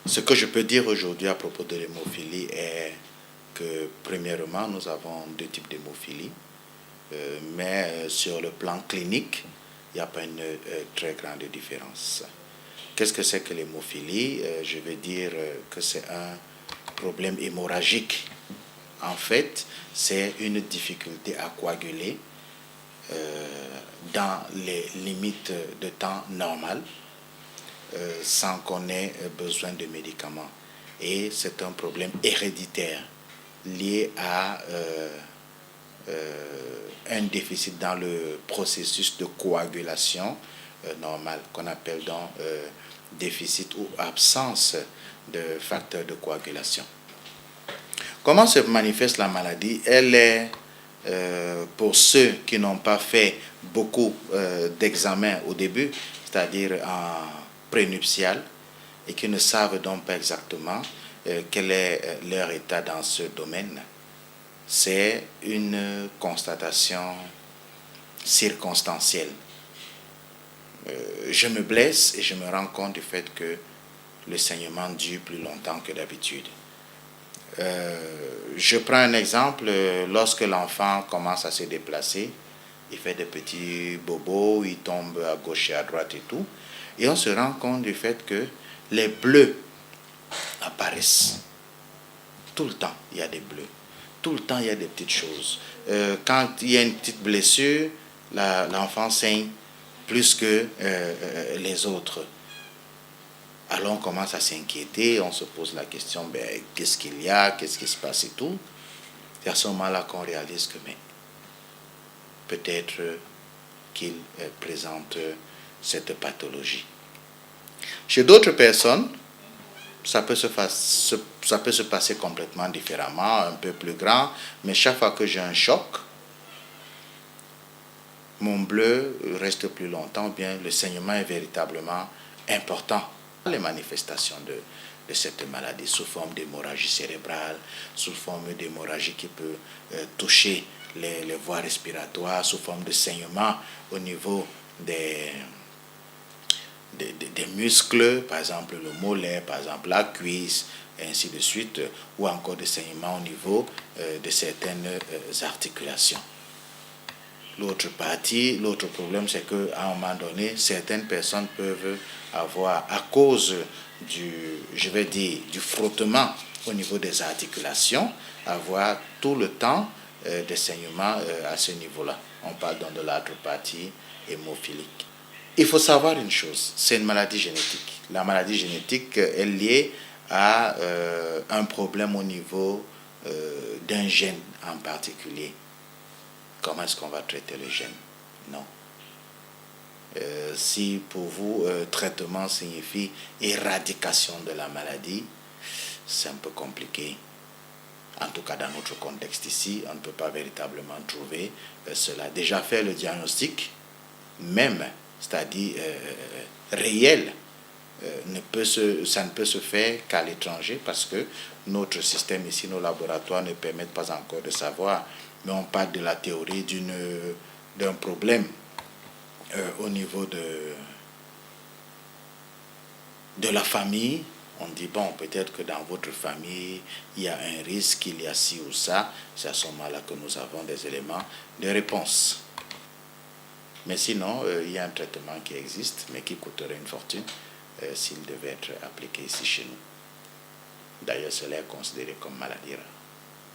Ce que je peux dire aujourd'hui à propos de l'hémophilie est que, premièrement, nous avons deux types d'hémophilie, mais sur le plan clinique, il n'y a pas une très grande différence. Qu'est-ce que c'est que l'hémophilie? Je vais dire que c'est un problème hémorragique. En fait, c'est une difficulté à coaguler dans les limites de temps normal, sans qu'on ait besoin de médicaments. Et c'est un problème héréditaire lié à un déficit dans le processus de coagulation normal, qu'on appelle donc déficit ou absence de facteurs de coagulation. Comment se manifeste la maladie? Elle est, pour ceux qui n'ont pas fait beaucoup d'examens au début, c'est-à-dire en prénuptial, et qui ne savent donc pas exactement quel est leur état dans ce domaine, c'est une constatation circonstancielle. Je me blesse et je me rends compte du fait que le saignement dure plus longtemps que d'habitude. Je prends un exemple, lorsque l'enfant commence à se déplacer, il fait des petits bobos, il tombe à gauche et à droite et tout, et on se rend compte du fait que les bleus apparaissent. Tout le temps, il y a des bleus. Tout le temps, il y a des petites choses. Quand il y a une petite blessure, l'enfant saigne plus que les autres. Alors on commence à s'inquiéter, on se pose la question, ben, qu'est-ce qu'il y a, qu'est-ce qui se passe et tout. C'est à ce moment-là qu'on réalise que peut-être qu'il présente cette pathologie. Chez d'autres personnes, ça peut se passer complètement différemment, un peu plus grand, mais chaque fois que j'ai un choc, mon bleu reste plus longtemps, bien le saignement est véritablement important. Les manifestations de cette maladie sous forme d'hémorragie cérébrale, sous forme d'hémorragie qui peut toucher les voies respiratoires, sous forme de saignement au niveau des muscles, par exemple le mollet, par exemple la cuisse, et ainsi de suite, ou encore des saignements au niveau de certaines articulations. L'autre problème, c'est qu'à un moment donné, certaines personnes peuvent avoir, à cause du frottement au niveau des articulations, avoir tout le temps des saignements à ce niveau-là. On parle donc de l'arthropathie hémophilique. Il faut savoir une chose, c'est une maladie génétique. La maladie génétique est liée à un problème au niveau d'un gène en particulier. Comment est-ce qu'on va traiter le gène? Non. Si pour vous, traitement signifie éradication de la maladie, c'est un peu compliqué. En tout cas, dans notre contexte ici, on ne peut pas véritablement trouver cela. Déjà faire le diagnostic, même, c'est-à-dire réel, ça ne peut se faire qu'à l'étranger parce que notre système ici, nos laboratoires ne permettent pas encore de savoir. Mais on parle de la théorie d'un problème au niveau de la famille. On dit, bon, peut-être que dans votre famille, il y a un risque, il y a ci ou ça. C'est à ce moment-là que nous avons des éléments de réponse. Mais sinon, il y a un traitement qui existe, mais qui coûterait une fortune s'il devait être appliqué ici chez nous. D'ailleurs, cela est considéré comme maladie rare.